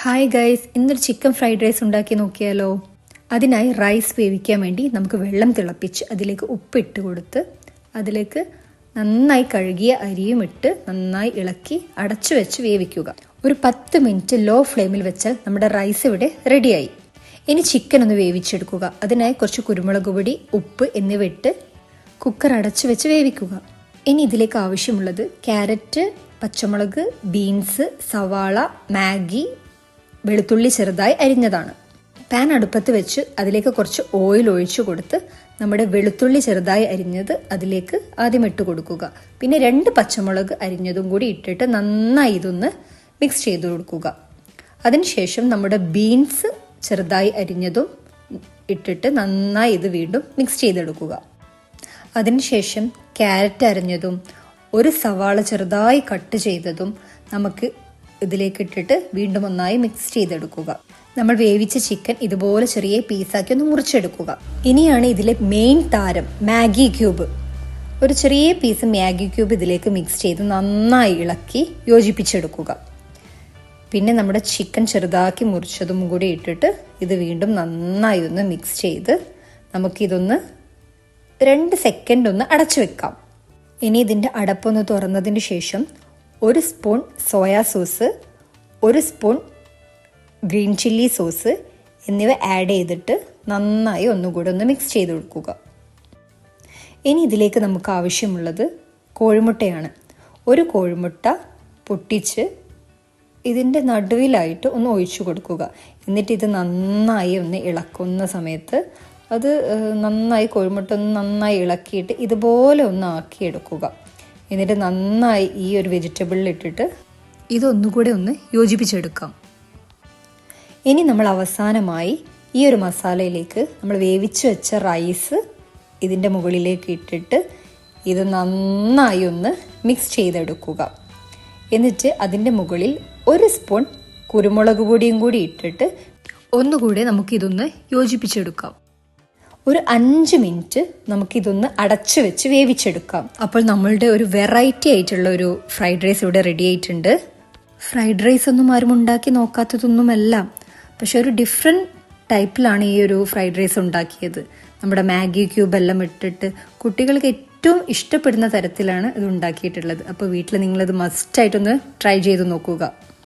Hi guys, ഇന്നൊരു chicken fried rice ഉണ്ടാക്കി നോക്കിയാലോ. അതിനായി റൈസ് വേവിക്കാൻ വേണ്ടി നമുക്ക് വെള്ളം തിളപ്പിച്ച് അതിലേക്ക് ഉപ്പിട്ട് കൊടുത്ത് അതിലേക്ക് നന്നായി കഴുകിയ അരിയും ഇട്ട് നന്നായി ഇളക്കി അടച്ചു വെച്ച് വേവിക്കുക. ഒരു 10 മിനിറ്റ് ലോ ഫ്ലെയിമിൽ വെച്ചാൽ നമ്മുടെ റൈസ് ഇവിടെ റെഡിയായി. ഇനി ചിക്കൻ ഒന്ന് വേവിച്ചെടുക്കുക. അതിനായി കുറച്ച് കുരുമുളക് പൊടി, ഉപ്പ് എന്നിവ ഇട്ട് കുക്കർ അടച്ചു വെച്ച് വേവിക്കുക. ഇനി ഇതിലേക്ക് ആവശ്യമുള്ളത് ക്യാരറ്റ്, പച്ചമുളക്, ബീൻസ്, സവാള, മാഗി, വെളുത്തുള്ളി ചെറുതായി അരിഞ്ഞതാണ്. പാൻ അടുപ്പത്ത് വെച്ച് അതിലേക്ക് കുറച്ച് ഓയിൽ ഒഴിച്ചു കൊടുത്ത് നമ്മുടെ വെളുത്തുള്ളി ചെറുതായി അരിഞ്ഞത് അതിലേക്ക് ആദ്യം ഇട്ട് കൊടുക്കുക. പിന്നെ 2 പച്ചമുളക് അരിഞ്ഞതും കൂടി ഇട്ടിട്ട് നന്നായി ഇതൊന്ന് മിക്സ് ചെയ്ത് കൊടുക്കുക. അതിനുശേഷം നമ്മുടെ ബീൻസ് ചെറുതായി അരിഞ്ഞതും ഇട്ടിട്ട് നന്നായി ഇത് വീണ്ടും മിക്സ് ചെയ്തെടുക്കുക. അതിനുശേഷം ക്യാരറ്റ് അരിഞ്ഞതും ഒരു സവാള ചെറുതായി കട്ട് ചെയ്തതും നമുക്ക് ഇതിലേക്ക് ഇട്ടിട്ട് വീണ്ടും ഒന്നായി മിക്സ് ചെയ്തെടുക്കുക. നമ്മൾ വേവിച്ച ചിക്കൻ ഇതുപോലെ ചെറിയ പീസാക്കി ഒന്ന് മുറിച്ചെടുക്കുക. ഇനിയാണ് ഇതിലെ മെയിൻ താരം, മാഗി ക്യൂബ്. ഒരു ചെറിയ പീസ് മാഗി ക്യൂബ് ഇതിലേക്ക് മിക്സ് ചെയ്ത് നന്നായി ഇളക്കി യോജിപ്പിച്ചെടുക്കുക. പിന്നെ നമ്മുടെ ചിക്കൻ ചെറുതാക്കി മുറിച്ചതും കൂടി ഇട്ടിട്ട് ഇത് വീണ്ടും നന്നായി ഒന്ന് മിക്സ് ചെയ്ത് നമുക്കിതൊന്ന് 2 സെക്കൻഡ് ഒന്ന് അടച്ചു വെക്കാം. ഇനി ഇതിൻ്റെ അടപ്പൊന്ന് തുറന്നതിന് ശേഷം 1 spoon soya sauce, 1 spoon green chilli sauce എന്നിവ ആഡ് ചെയ്തിട്ട് നന്നായി ഒന്നുകൂടി ഒന്ന് മിക്സ് ചെയ്ത് കൊടുക്കുക. ഇനി ഇതിലേക്ക് നമുക്ക് ആവശ്യമുള്ളത് കോഴിമുട്ടയാണ്. 1 കോഴിമുട്ട പൊട്ടിച്ച് ഇതിൻ്റെ നടുവിലായിട്ട് ഒന്ന് ഒഴിച്ചു കൊടുക്കുക. എന്നിട്ട് ഇത് നന്നായി ഒന്ന് ഇളക്കുന്ന സമയത്ത് അത് നന്നായി കോഴിമുട്ട ഒന്ന് നന്നായി ഇളക്കിയിട്ട് ഇതുപോലെ ഒന്ന് ആക്കിയെടുക്കുക. എന്നിട്ട് നന്നായി ഈ ഒരു വെജിറ്റബിളിൽ ഇട്ടിട്ട് ഇതൊന്നുകൂടെ ഒന്ന് യോജിപ്പിച്ചെടുക്കാം. ഇനി നമ്മൾ അവസാനമായി ഈ ഒരു മസാലയിലേക്ക് നമ്മൾ വേവിച്ച് വെച്ച റൈസ് ഇതിൻ്റെ മുകളിലേക്ക് ഇട്ടിട്ട് ഇത് നന്നായി ഒന്ന് മിക്സ് ചെയ്തെടുക്കുക. എന്നിട്ട് അതിൻ്റെ മുകളിൽ 1 സ്പൂൺ കുരുമുളക് പൊടിയും കൂടി ഇട്ടിട്ട് ഒന്നുകൂടെ നമുക്കിതൊന്ന് യോജിപ്പിച്ചെടുക്കാം. ഒരു 5 മിനിറ്റ് നമുക്കിതൊന്ന് അടച്ചു വെച്ച് വേവിച്ചെടുക്കാം. അപ്പോൾ നമ്മളുടെ ഒരു വെറൈറ്റി ആയിട്ടുള്ള ഒരു ഫ്രൈഡ് റൈസ് ഇവിടെ റെഡി ആയിട്ടുണ്ട്. ഫ്രൈഡ് റൈസ് ഒന്നും ആരും ഉണ്ടാക്കി നോക്കാത്തതൊന്നുമല്ല, പക്ഷെ ഒരു ഡിഫറെൻറ്റ് ടൈപ്പിലാണ് ഈ ഒരു ഫ്രൈഡ് റൈസ് ഉണ്ടാക്കിയത്. നമ്മുടെ മാഗി ക്യൂബ് എല്ലാം ഇട്ടിട്ട് കുട്ടികൾക്ക് ഏറ്റവും ഇഷ്ടപ്പെടുന്ന തരത്തിലാണ് ഇത് ഉണ്ടാക്കിയിട്ടുള്ളത്. അപ്പോൾ വീട്ടിൽ നിങ്ങളത് മസ്റ്റായിട്ടൊന്ന് ട്രൈ ചെയ്ത് നോക്കുക.